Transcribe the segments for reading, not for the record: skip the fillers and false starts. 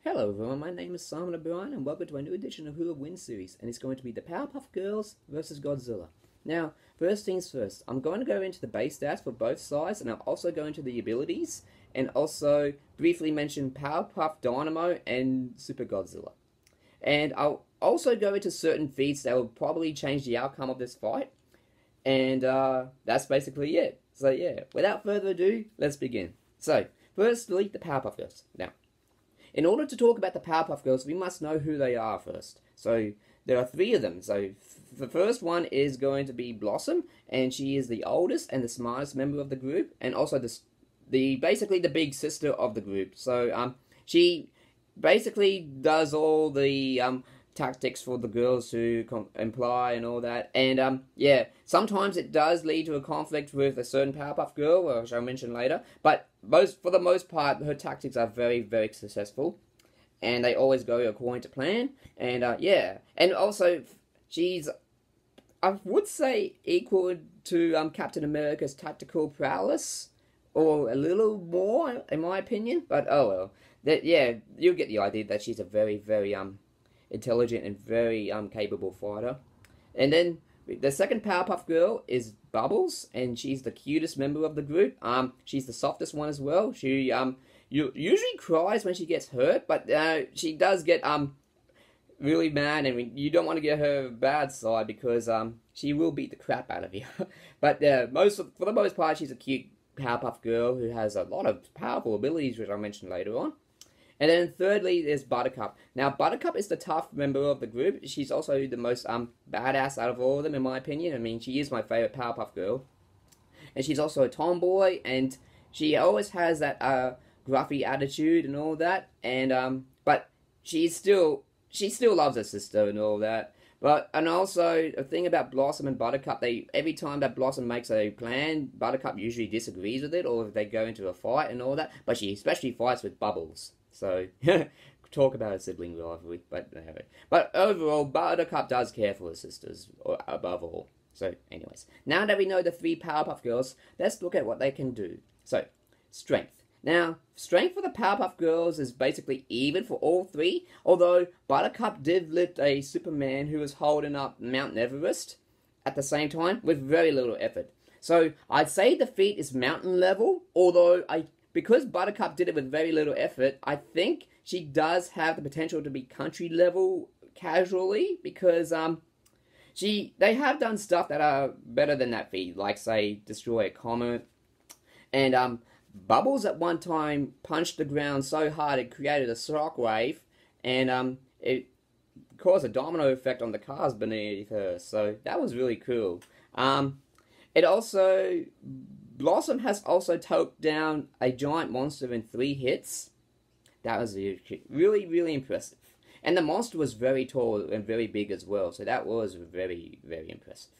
Hello everyone, my name is Simon O'Brien and welcome to a new edition of Who Will Win series, and it's going to be the Powerpuff Girls versus Godzilla. Now, first things first, I'm going to go into the base stats for both sides, and I'll also go into the abilities, and also briefly mention Powerpuff Dynamo and Super Godzilla. And I'll also go into certain feats that will probably change the outcome of this fight, and that's basically it. So yeah, without further ado, let's begin. So, firstly, the Powerpuff Girls. Now, in order to talk about the Powerpuff Girls, we must know who they are first. So, there are three of them. So, the first one is going to be Blossom, and she is the oldest and the smartest member of the group, and also basically the big sister of the group. So, she basically does all the tactics for the girls to imply and all that. And yeah, sometimes it does lead to a conflict with a certain Powerpuff Girl, which I'll mention later. But for the most part, her tactics are very, very successful, and they always go according to plan. And yeah, and also she's, I would say, equal to Captain America's tactical prowess, or a little more, in my opinion. But oh well, yeah, you'll get the idea that she's a very, very intelligent and very capable fighter. And then the second Powerpuff Girl is Bubbles, and she's the cutest member of the group. She's the softest one as well. She usually cries when she gets hurt, but she does get really mad, and you don't want to get her bad side because she will beat the crap out of you. But for the most part, she's a cute Powerpuff Girl who has a lot of powerful abilities, which I'll mention later on. And then thirdly, there's Buttercup. Now, Buttercup is the tough member of the group. She's also the most badass out of all of them, in my opinion. I mean, she is my favorite Powerpuff Girl. And she's also a tomboy, and she always has that gruffy attitude and all that. And but she still loves her sister and all that. And also, the thing about Blossom and Buttercup, every time that Blossom makes a plan, Buttercup usually disagrees with it, or if they go into a fight and all that. But she especially fights with Bubbles. So, talk about a sibling rivalry, but overall, Buttercup does care for her sisters, above all. So, anyways, now that we know the three Powerpuff Girls, let's look at what they can do. So, strength. Now, strength for the Powerpuff Girls is basically even for all three, although Buttercup did lift a Superman who was holding up Mount Everest at the same time with very little effort. So, I'd say the feat is mountain level, although because Buttercup did it with very little effort, I think she does have the potential to be country level casually, because they have done stuff that are better than that feat, like say destroy a comet, and Bubbles at one time punched the ground so hard it created a shockwave, and it caused a domino effect on the cars beneath her. So that was really cool. Blossom has also took down a giant monster in 3 hits. That was really, really impressive. And the monster was very tall and very big as well, so that was very, very impressive.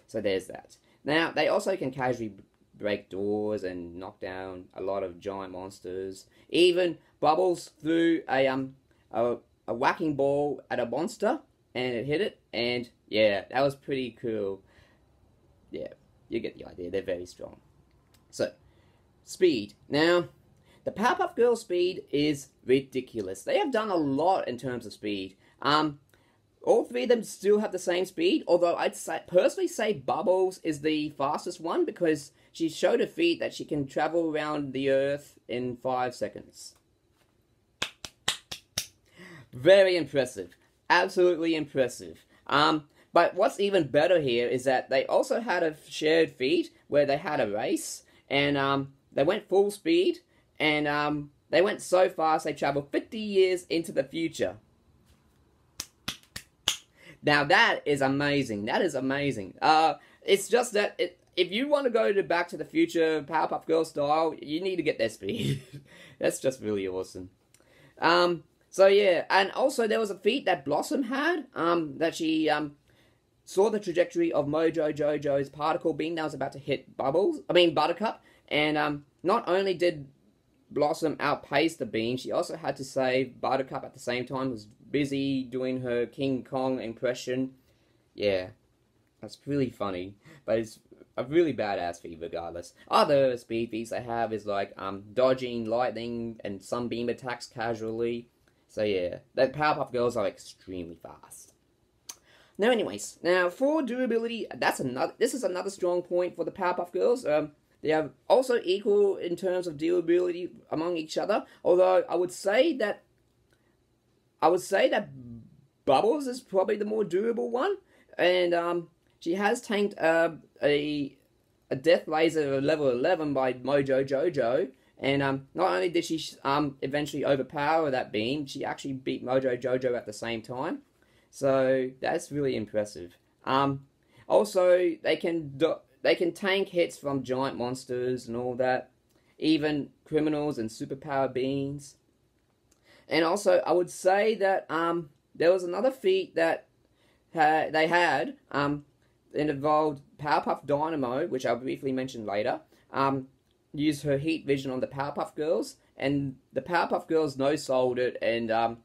So there's that. Now, they also can casually break doors and knock down a lot of giant monsters. Even Bubbles threw a whacking ball at a monster, and it hit it, and yeah, that was pretty cool. Yeah, you get the idea, they're very strong. So, speed. Now, the Powerpuff Girls' speed is ridiculous. They have done a lot in terms of speed. All three of them still have the same speed, although I'd personally say Bubbles is the fastest one, because she showed a feat that she can travel around the Earth in 5 seconds. Very impressive. Absolutely impressive. But what's even better here is that they also had a shared feat where they had a race, and they went full speed, and they went so fast they traveled 50 years into the future. Now that is amazing. That is amazing. It's just that if you want to go to Back to the Future Powerpuff Girl style, you need to get their speed. That's just really awesome. So yeah, and also there was a feat that Blossom had, that she saw the trajectory of Mojo Jojo's particle beam that was about to hit Buttercup, and not only did Blossom outpace the beam, she also had to save Buttercup at the same time, was busy doing her King Kong impression. Yeah, that's really funny, but it's a really badass feat regardless. Other speed feats they have is like dodging lightning and sunbeam attacks casually, So yeah, the Powerpuff Girls are extremely fast. Now, anyways, now for durability, this is another strong point for the Powerpuff Girls. They are also equal in terms of durability among each other. Although I would say that Bubbles is probably the more durable one, and she has tanked a Death Laser level 11 by Mojo Jojo, and not only did she eventually overpower that beam, she actually beat Mojo Jojo at the same time. So that's really impressive. Also, they can tank hits from giant monsters and all that, even criminals and superpower beings. And also, I would say that there was another feat that they had. It involved Powerpuff Dynamo, which I'll briefly mention later. Used her heat vision on the Powerpuff Girls, and the Powerpuff Girls no-sold it and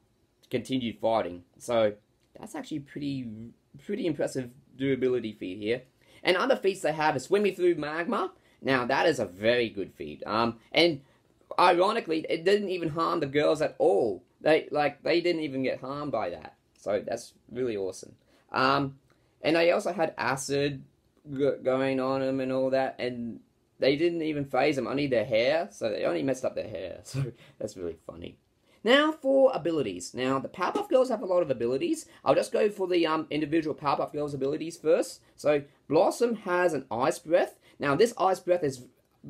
continued fighting. So that's actually pretty impressive durability feat here. And other feats they have is swimming through magma. Now that is a very good feat. And ironically, it didn't even harm the girls at all. They didn't even get harmed by that. So that's really awesome. And they also had acid going on them and all that, and they didn't even phase them, only their hair, so they only messed up their hair, so that's really funny. Now for abilities. Now, the Powerpuff Girls have a lot of abilities. I'll just go for the individual Powerpuff Girls abilities first. So, Blossom has an Ice Breath. Now, this Ice Breath is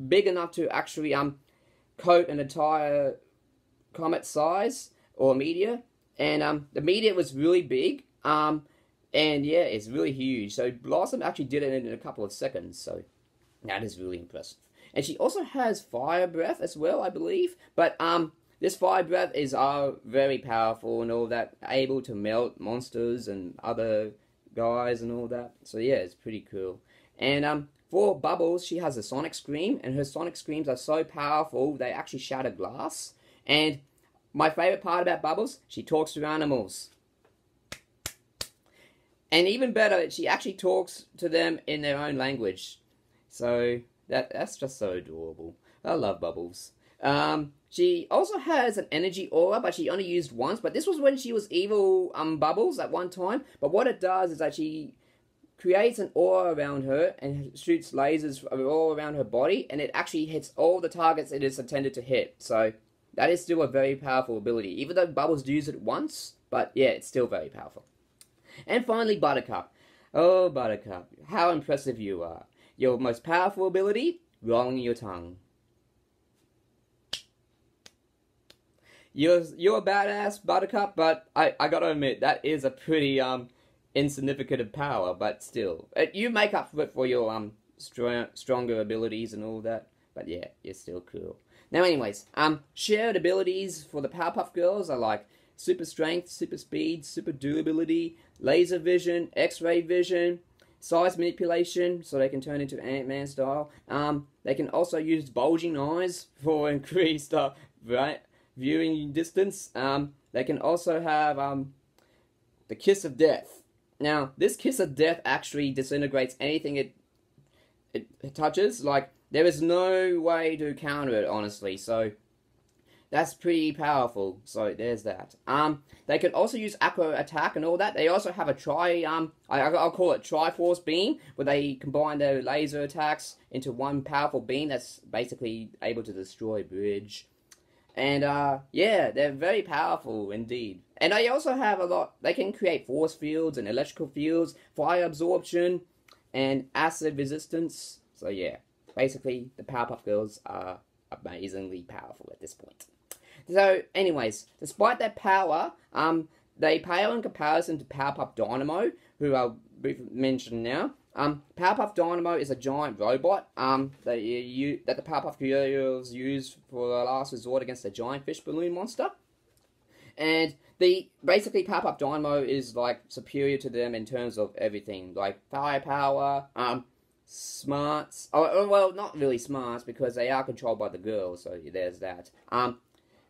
big enough to actually coat an entire comet size or meteor, and the meteor was really big, and yeah, it's really huge. So Blossom actually did it in a couple of seconds, so that is really impressive. And she also has Fire Breath as well, I believe, but this Fire Breath is very powerful and all that, able to melt monsters and other guys and all that. So yeah, it's pretty cool. And for Bubbles, she has a Sonic Scream, and her Sonic Screams are so powerful, they actually shatter glass. And my favorite part about Bubbles, she talks to animals. And even better, she actually talks to them in their own language. So that's just so adorable. I love Bubbles. She also has an energy aura, but she only used once. But this was when she was evil Bubbles at one time. But what it does is that she creates an aura around her and shoots lasers all around her body, and it actually hits all the targets it is intended to hit. So that is still a very powerful ability, even though Bubbles used it once. But yeah, it's still very powerful. And finally, Buttercup. Oh, Buttercup, how impressive you are. Your most powerful ability, rolling your tongue. You're a badass, Buttercup, but I gotta admit, that is a pretty insignificant power, but still. You make up for it for your stronger abilities and all that, but yeah, you're still cool. Now anyways, shared abilities for the Powerpuff Girls are like super strength, super speed, super durability, laser vision, x-ray vision, size manipulation, so they can turn into Ant-Man style. They can also use bulging eyes for increased viewing distance. They can also have the Kiss of Death. Now, this Kiss of Death actually disintegrates anything it touches. Like, there is no way to counter it, honestly, so that's pretty powerful. So there's that. They can also use Aqua Attack and all that. They also have a I'll call it Triforce Beam, where they combine their laser attacks into one powerful beam that's basically able to destroy a bridge. And yeah, they're very powerful indeed. And they also have they can create force fields and electrical fields, fire absorption, and acid resistance. So yeah, basically the Powerpuff Girls are amazingly powerful at this point. So anyways, despite their power, they pale in comparison to Powerpuff Dynamo, who I'll mention now. Powerpuff Dynamo is a giant robot that the Powerpuff Girls use for the last resort against the giant fish balloon monster. And basically Powerpuff Dynamo is like superior to them in terms of everything, like firepower, smarts. Oh, well, not really smarts because they are controlled by the girls, so there's that.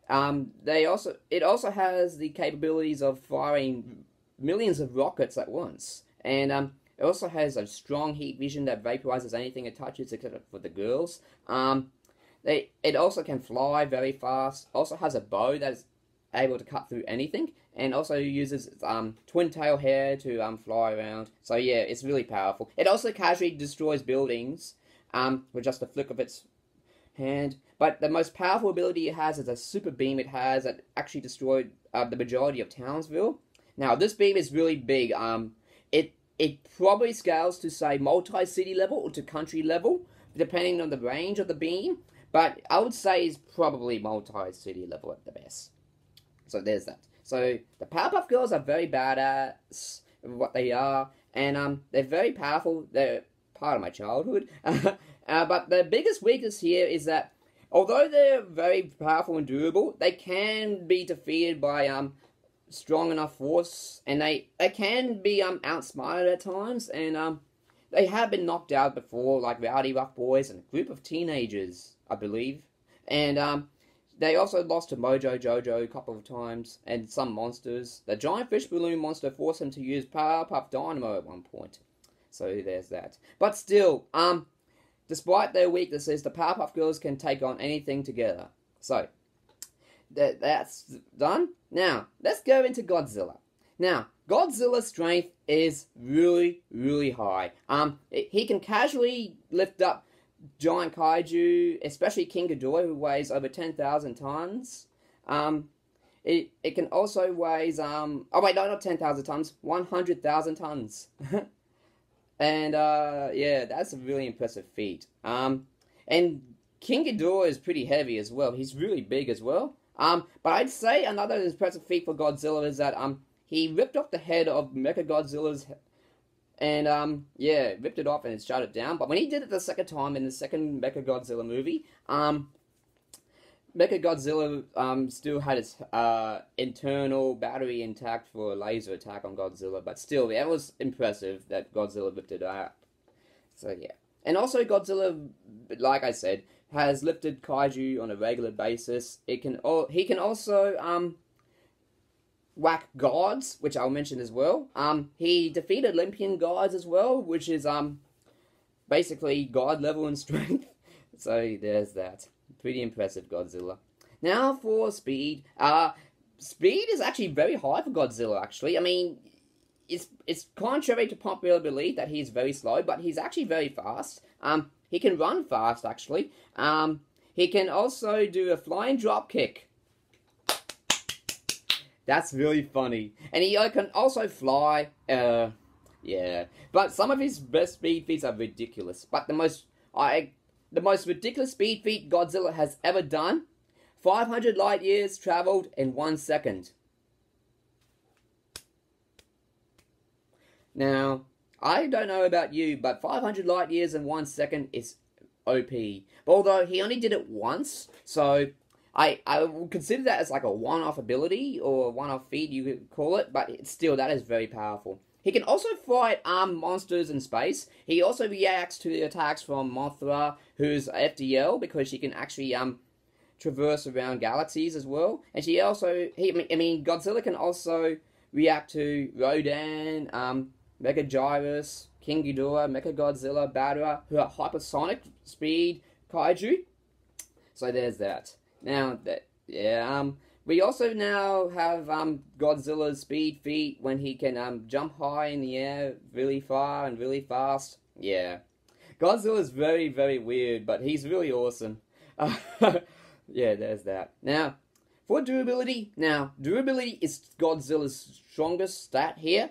It also has the capabilities of firing millions of rockets at once, and it also has a strong heat vision that vaporizes anything it touches except for the girls. It also can fly very fast. Also has a bow that is able to cut through anything, and also uses its twin tail hair to fly around. So yeah, it's really powerful. It also casually destroys buildings with just a flick of its hand. But the most powerful ability it has is a super beam it has that actually destroyed the majority of Townsville. Now this beam is really big. It probably scales to, say, multi-city level or to country level, depending on the range of the beam. But I would say it's probably multi-city level at the best. So there's that. So the Powerpuff Girls are very badass what they are, and they're very powerful. They're part of my childhood. But the biggest weakness here is that although they're very powerful and durable, they can be defeated by strong enough force, and they can be outsmarted at times, and they have been knocked out before, like Rowdy Rough Boys and a group of teenagers, I believe. And they also lost to Mojo Jojo a couple of times, and some monsters. The giant fish balloon monster forced them to use Powerpuff Dynamo at one point. So there's that. But still, despite their weaknesses, the Powerpuff Girls can take on anything together. So that's done. Now, let's go into Godzilla. Now, Godzilla's strength is really, really high. He can casually lift up giant kaiju, especially King Ghidorah, who weighs over 10,000 tons. It can also weigh, oh wait, no, not 10,000 tons, 100,000 tons. And, yeah, that's a really impressive feat. And King Ghidorah is pretty heavy as well. He's really big as well. But I'd say another impressive feat for Godzilla is that, he ripped off the head of Mechagodzilla's head. And, yeah, ripped it off and it shut it down. But when he did it the second time in the second Mechagodzilla movie, Mechagodzilla, still had its, internal battery intact for a laser attack on Godzilla. But still, that was impressive that Godzilla ripped it out. So, yeah. And also, Godzilla, like I said, has lifted kaiju on a regular basis. He can also, whack gods, which I'll mention as well. He defeated Olympian gods as well, which is, basically god level in strength. So there's that. Pretty impressive, Godzilla. Now for speed. Speed is actually very high for Godzilla, actually. I mean, it's contrary to popular belief that he's very slow, but he's actually very fast. He can run fast, actually. He can also do a flying drop kick. That's really funny. And he can also fly. Yeah. But some of his best speed feats are ridiculous. But the most ridiculous speed feat Godzilla has ever done, 500 light years traveled in 1 second. Now, I don't know about you, but 500 light years in 1 second is OP. Although he only did it once, so I would consider that as like a one-off ability, or one-off feat you could call it, but still, that is very powerful. He can also fight armed monsters in space. He also reacts to the attacks from Mothra, who's FDL, because she can actually traverse around galaxies as well. And she also, Godzilla can also react to Rodan, Megagyrus, King Ghidorah, Mechagodzilla, Badra, who are hypersonic speed kaiju. So there's that. Now, we also now have Godzilla's speed feat when he can jump high in the air really far and really fast. Yeah. Godzilla's very, very weird, but he's really awesome. Yeah, there's that. Now, for durability. Now, durability is Godzilla's strongest stat here.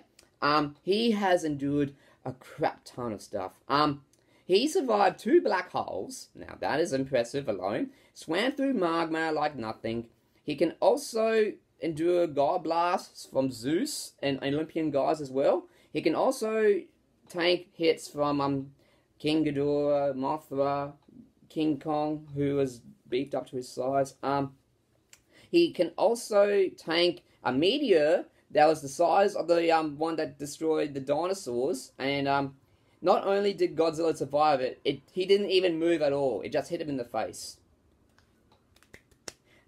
He has endured a crap ton of stuff. He survived 2 black holes. Now, that is impressive alone. Swam through magma like nothing. He can also endure god blasts from Zeus and Olympian gods as well. He can also tank hits from King Ghidorah, Mothra, King Kong, who was beefed up to his size. He can also tank a meteor that was the size of the one that destroyed the dinosaurs. And not only did Godzilla survive it, he didn't even move at all. It just hit him in the face.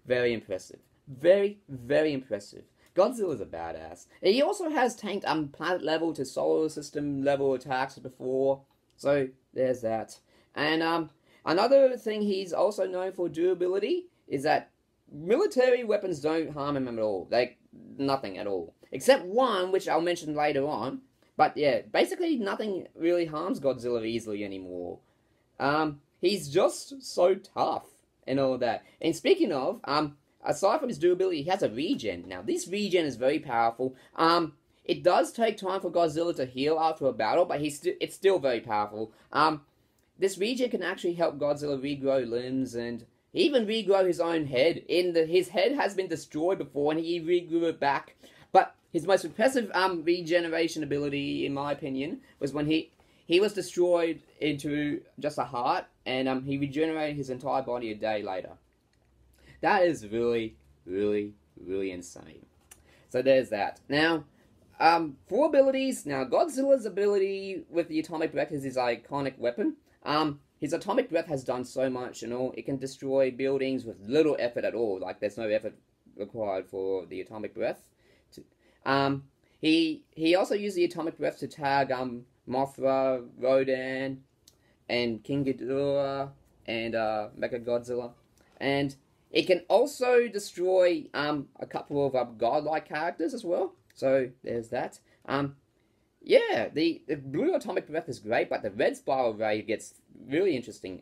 Very impressive. Very, very impressive. Godzilla's a badass. And he also has tanked planet level to solar system level attacks before. So there's that. And another thing he's also known for durability is that military weapons don't harm him at all. Like, nothing at all. Except one, which I'll mention later on. But yeah, basically nothing really harms Godzilla easily anymore. He's just so tough and all that. And speaking of, aside from his durability, he has a regen. Now, this regen is very powerful. It does take time for Godzilla to heal after a battle, but it's still very powerful. This regen can actually help Godzilla regrow limbs and even regrow his own head. His head has been destroyed before, and he regrew it back. But his most impressive regeneration ability, in my opinion, was when he was destroyed into just a heart, and he regenerated his entire body a day later. That is really, really, really insane. So there's that. Now, for abilities, now Godzilla's ability with the atomic breath is his iconic weapon. His atomic breath has done so much and all. It can destroy buildings with little effort at all. Like, there's no effort required for the atomic breath. He also used the atomic breath to tag Mothra, Rodan, and King Ghidorah, and Mechagodzilla. And it can also destroy a couple of godlike characters as well. So there's that. Yeah, the blue atomic breath is great, but the red spiral ray gets really interesting.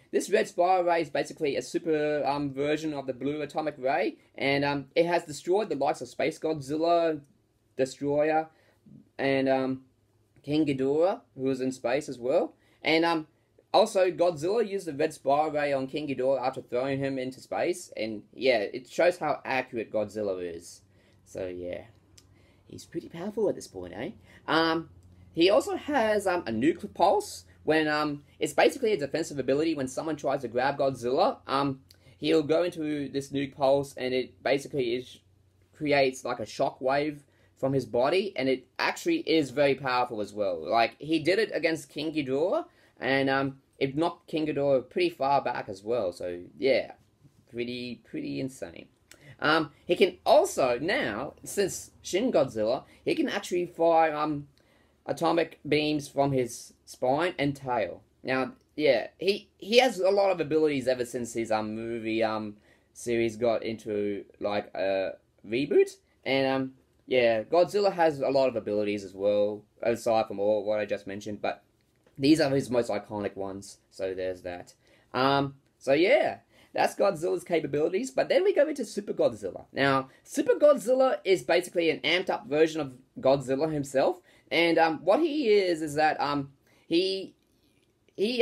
This red spiral ray is basically a super version of the blue atomic ray, and it has destroyed the likes of Space Godzilla, Destroyer, and King Ghidorah, who was in space as well. And also, Godzilla used the red spiral ray on King Ghidorah after throwing him into space, and yeah, it shows how accurate Godzilla is. So yeah, he's pretty powerful at this point, eh? He also has a nuclear pulse. When it's basically a defensive ability. When someone tries to grab Godzilla, he'll go into this nuke pulse, and it basically creates like a shock wave from his body, and it actually is very powerful as well. Like, he did it against King Ghidorah, and it knocked King Ghidorah pretty far back as well. So yeah, pretty insane. He can also now, since Shin Godzilla, he can actually fire atomic beams from his spine and tail. Now, yeah, he has a lot of abilities ever since his movie series got into like a reboot, and yeah, Godzilla has a lot of abilities as well, aside from all what I just mentioned, but these are his most iconic ones. So there's that. So yeah, that's Godzilla's capabilities. But then we go into Super Godzilla. Now, Super Godzilla is basically an amped up version of Godzilla himself. And what he is that he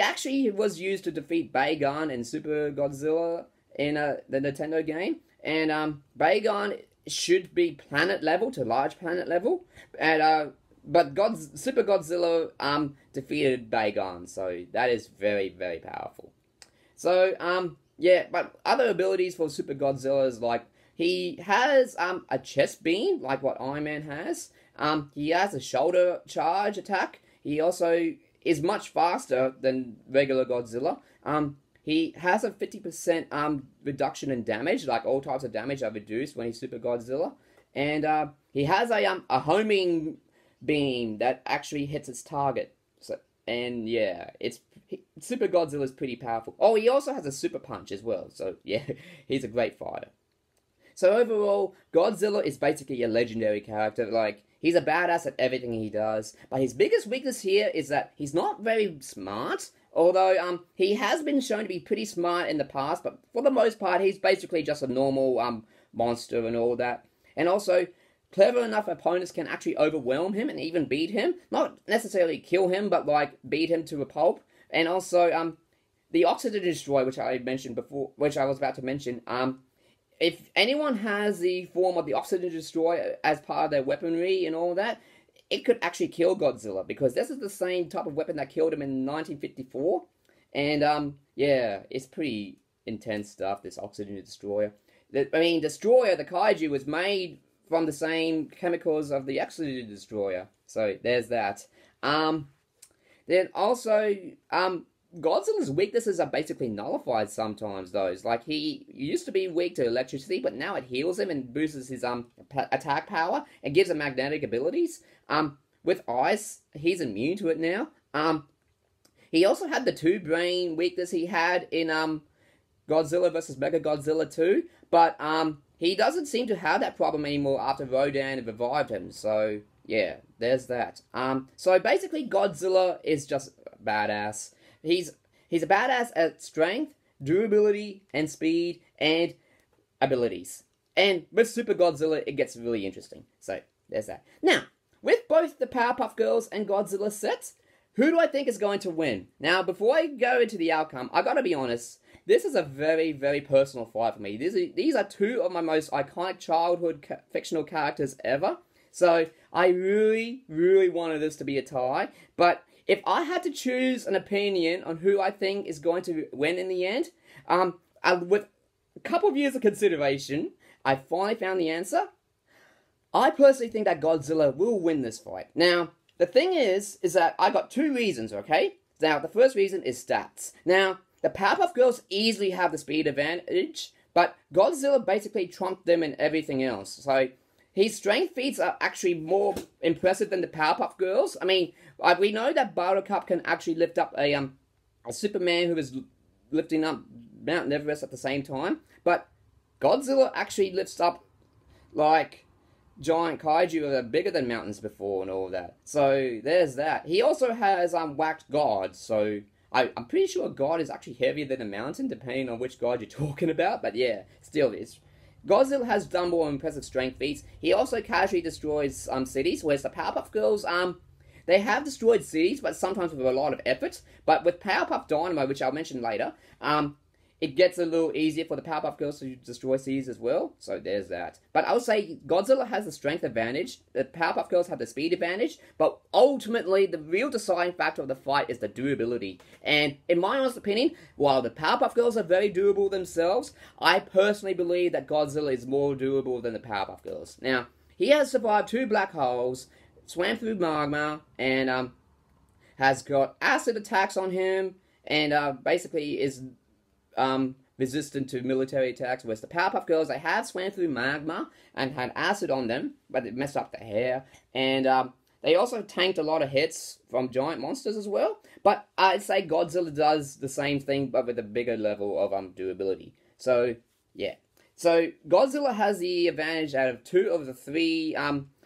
actually was used to defeat Bagon in Super Godzilla in the Nintendo game. And Bagon should be planet level to large planet level. And but Super Godzilla defeated Bagon, so that is very, very powerful. So yeah, but other abilities for Super Godzilla is like he has a chest beam like what Iron Man has. He has a shoulder charge attack. He also is much faster than regular Godzilla. He has a 50% reduction in damage, like all types of damage are reduced when he's Super Godzilla. And he has a homing beam that actually hits its target. So, and yeah, Super Godzilla is pretty powerful. Oh, he also has a super punch as well. So yeah, he's a great fighter. So overall, Godzilla is basically a legendary character. Like, he's a badass at everything he does. But his biggest weakness here is that he's not very smart. Although, he has been shown to be pretty smart in the past. But for the most part, he's basically just a normal monster and all that. And also, clever enough opponents can actually overwhelm him and even beat him. Not necessarily kill him, but like beat him to a pulp. And also, the Oxygen Destroyer, which I mentioned before, which I was about to mention, if anyone has the form of the Oxygen Destroyer as part of their weaponry and all that, it could actually kill Godzilla, because this is the same type of weapon that killed him in 1954. And, yeah, it's pretty intense stuff, this Oxygen Destroyer. Destroyer, the kaiju, was made from the same chemicals of the Oxygen Destroyer. So, there's that. Then also, Godzilla's weaknesses are basically nullified sometimes, though. It's like, he used to be weak to electricity, but now it heals him and boosts his attack power and gives him magnetic abilities. With ice, he's immune to it now. He also had the two-brain weakness he had in Godzilla vs. Mechagodzilla 2, but he doesn't seem to have that problem anymore after Rodan revived him. So yeah, there's that. So basically, Godzilla is just badass. He's a badass at strength, durability, and speed, and abilities. And with Super Godzilla, it gets really interesting. So there's that. Now, with both the Powerpuff Girls and Godzilla sets, who do I think is going to win? Now, before I go into the outcome, I gotta be honest, this is a very, very personal fight for me. These are two of my most iconic childhood fictional characters ever. So, I really, really wanted this to be a tie. But if I had to choose an opinion on who I think is going to win in the end, with a couple of years of consideration, I finally found the answer. I personally think that Godzilla will win this fight. Now, the thing is that I got two reasons, okay? Now, the first reason is stats. Now, the Powerpuff Girls easily have the speed advantage, but Godzilla basically trumped them in everything else. So, his strength feats are actually more impressive than the Powerpuff Girls. I mean, we know that Buttercup can actually lift up a Superman who is lifting up Mount Everest at the same time, but Godzilla actually lifts up, like, giant kaiju that are bigger than mountains before and all of that. So, there's that. He also has whacked God, so I'm pretty sure God is actually heavier than a mountain, depending on which God you're talking about, but yeah, still is. Godzilla has done more impressive strength feats. He also casually destroys cities, whereas the Powerpuff Girls, they have destroyed cities, but sometimes with a lot of effort. But with Powerpuff Dynamo, which I'll mention later, it gets a little easier for the Powerpuff Girls to destroy cities as well. So there's that. But I would say Godzilla has the strength advantage. The Powerpuff Girls have the speed advantage. But ultimately, the real deciding factor of the fight is the durability. And in my honest opinion, while the Powerpuff Girls are very durable themselves, I personally believe that Godzilla is more durable than the Powerpuff Girls. Now, he has survived 2 black holes, swam through magma, and has got acid attacks on him, and basically is resistant to military attacks, whereas the Powerpuff Girls, they have swam through magma and had acid on them, but it messed up their hair, and they also tanked a lot of hits from giant monsters as well, but I'd say Godzilla does the same thing, but with a bigger level of durability. So, yeah. So, Godzilla has the advantage out of 2 of the 3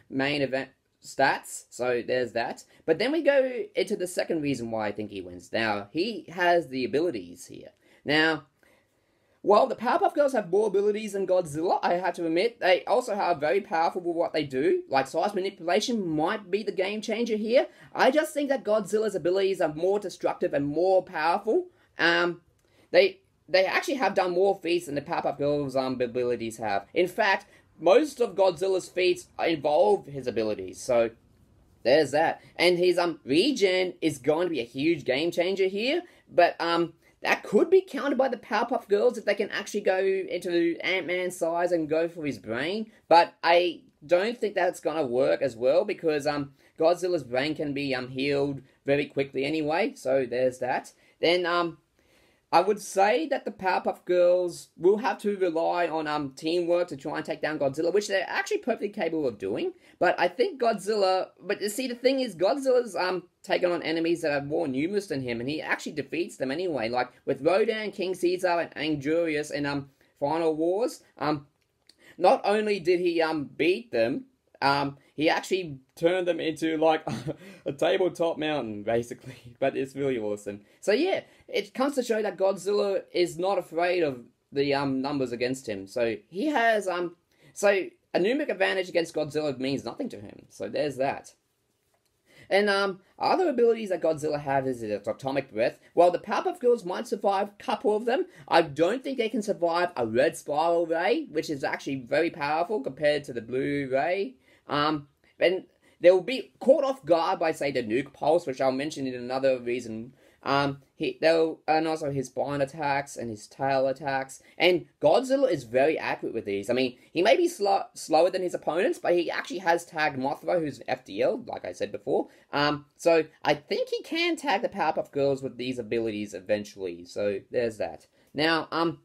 main event stats, so there's that. But then we go into the second reason why I think he wins. Now, he has the abilities here. Now, while the Powerpuff Girls have more abilities than Godzilla, I have to admit, they also are very powerful with what they do. Like, size manipulation might be the game changer here. I just think that Godzilla's abilities are more destructive and more powerful. They actually have done more feats than the Powerpuff Girls' abilities have. In fact, most of Godzilla's feats involve his abilities, so there's that. And his regen is going to be a huge game changer here, but that could be countered by the Powerpuff Girls if they can actually go into Ant-Man's size and go for his brain. But I don't think that's going to work as well, because Godzilla's brain can be healed very quickly anyway, so there's that. Then I would say that the Powerpuff Girls will have to rely on teamwork to try and take down Godzilla, which they're actually perfectly capable of doing. But I think Godzilla... But you see, the thing is, Godzilla's taken on enemies that are more numerous than him, and he actually defeats them anyway. Like, with Rodan, King Caesar, and Angurius in Final Wars, not only did he beat them, he actually turned them into, like, a tabletop mountain, basically. But it's really awesome. So, yeah, it comes to show that Godzilla is not afraid of the numbers against him. So, he has, so, a numeric advantage against Godzilla means nothing to him. So, there's that. And, other abilities that Godzilla has is its atomic breath. While the Powerpuff Girls might survive a couple of them, I don't think they can survive a red spiral ray, which is actually very powerful compared to the blue ray. And they will be caught off guard by, say, the nuke pulse, which I'll mention in another reason. And also his spine attacks and his tail attacks. And Godzilla is very accurate with these. I mean, he may be slower than his opponents, but he actually has tagged Mothra, who's FDL, like I said before. So I think he can tag the Powerpuff Girls with these abilities eventually. So there's that. Now,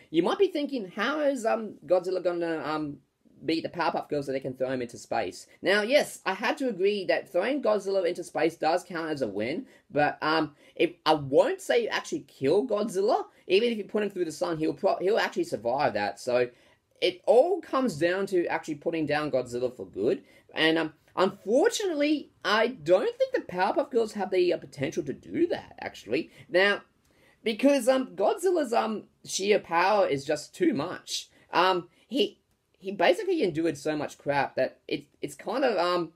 you might be thinking, how is Godzilla gonna beat the Powerpuff Girls so they can throw him into space. Now, yes, I had to agree that throwing Godzilla into space does count as a win, but I won't say actually kill Godzilla. Even if you put him through the sun, he'll actually survive that. So it all comes down to actually putting down Godzilla for good. And unfortunately, I don't think the Powerpuff Girls have the potential to do that, actually. Now, because Godzilla's sheer power is just too much. He basically endured so much crap that it's kind of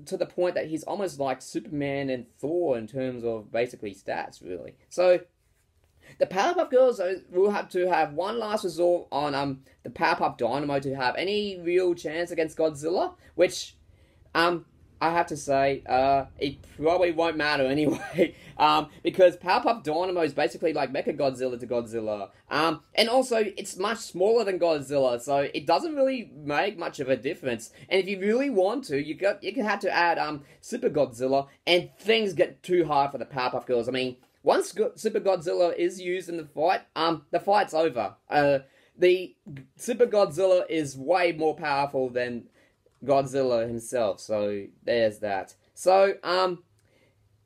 to the point that he's almost like Superman and Thor in terms of basically stats, really. So the Powerpuff Girls will have to have one last resort on the Powerpuff Dynamo to have any real chance against Godzilla, which I have to say, it probably won't matter anyway, because Powerpuff Dynamo is basically like Mechagodzilla to Godzilla, and also it's much smaller than Godzilla, so it doesn't really make much of a difference. And if you really want to, you can have to add Super Godzilla, and things get too hard for the Powerpuff Girls. I mean, once Super Godzilla is used in the fight's over. The Super Godzilla is way more powerful than Godzilla himself, so there's that. So, and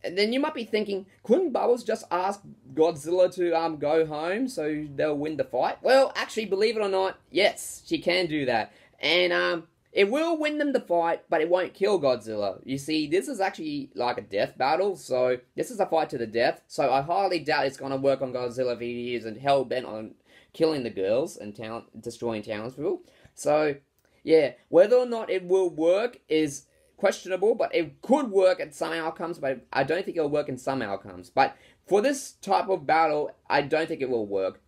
then you might be thinking, couldn't Bubbles just ask Godzilla to go home so they'll win the fight? Well, actually, believe it or not, yes, she can do that. And it will win them the fight, but it won't kill Godzilla. You see, this is actually like a death battle, so this is a fight to the death, so I highly doubt it's going to work on Godzilla if he isn't hell-bent on killing the girls and destroying Townsville. So yeah, whether or not it will work is questionable, but it could work at some outcomes, but I don't think it'll work in some outcomes. But for this type of battle, I don't think it will work.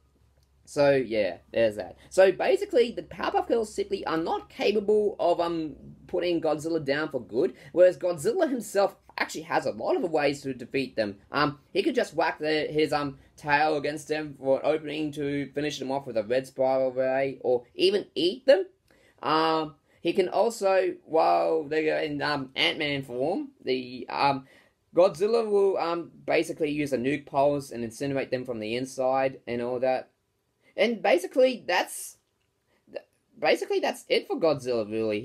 So yeah, there's that. So basically, the Powerpuff Girls simply are not capable of putting Godzilla down for good, whereas Godzilla himself actually has a lot of ways to defeat them. He could just whack his tail against them for an opening to finish them off with a red spiral ray, or even eat them. He can also, while they're in Ant-Man form, the Godzilla will basically use a nuke pulse and incinerate them from the inside and all that. And basically that's it for Godzilla, really.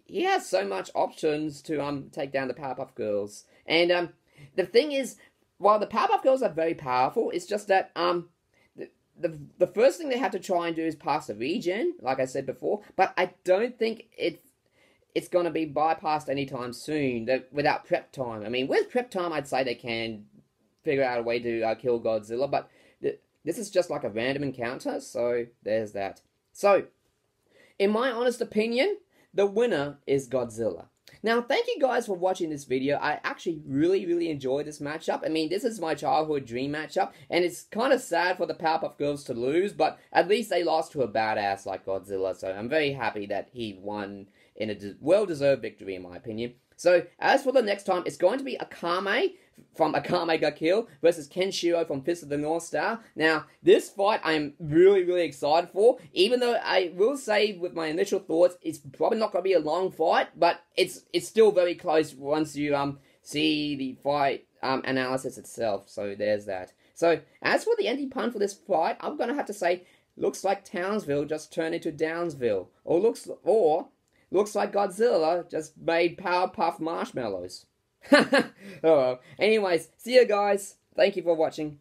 He has so much options to take down the Powerpuff Girls. And the thing is, while the Powerpuff Girls are very powerful, it's just that the first thing they have to try and do is pass the regen, like I said before, but I don't think it's going to be bypassed anytime soon without prep time. I mean, with prep time, I'd say they can figure out a way to kill Godzilla, but this is just like a random encounter, so there's that. So, in my honest opinion, the winner is Godzilla. Now, thank you guys for watching this video. I actually really enjoyed this matchup. I mean, this is my childhood dream matchup, and it's kind of sad for the Powerpuff Girls to lose, but at least they lost to a badass like Godzilla, so I'm very happy that he won in a well-deserved victory, in my opinion. So, as for the next time, it's going to be Akame from Akame ga Kill versus Kenshiro from Fist of the North Star. Now, this fight I'm really excited for, even though I will say with my initial thoughts, it's probably not going to be a long fight, but it's still very close once you see the fight analysis itself, so there's that. So, as for the ending pun for this fight, I'm going to have to say, looks like Townsville just turned into Downsville, or looks like Godzilla just made Powerpuff marshmallows. Oh well. Anyways, see you guys. Thank you for watching.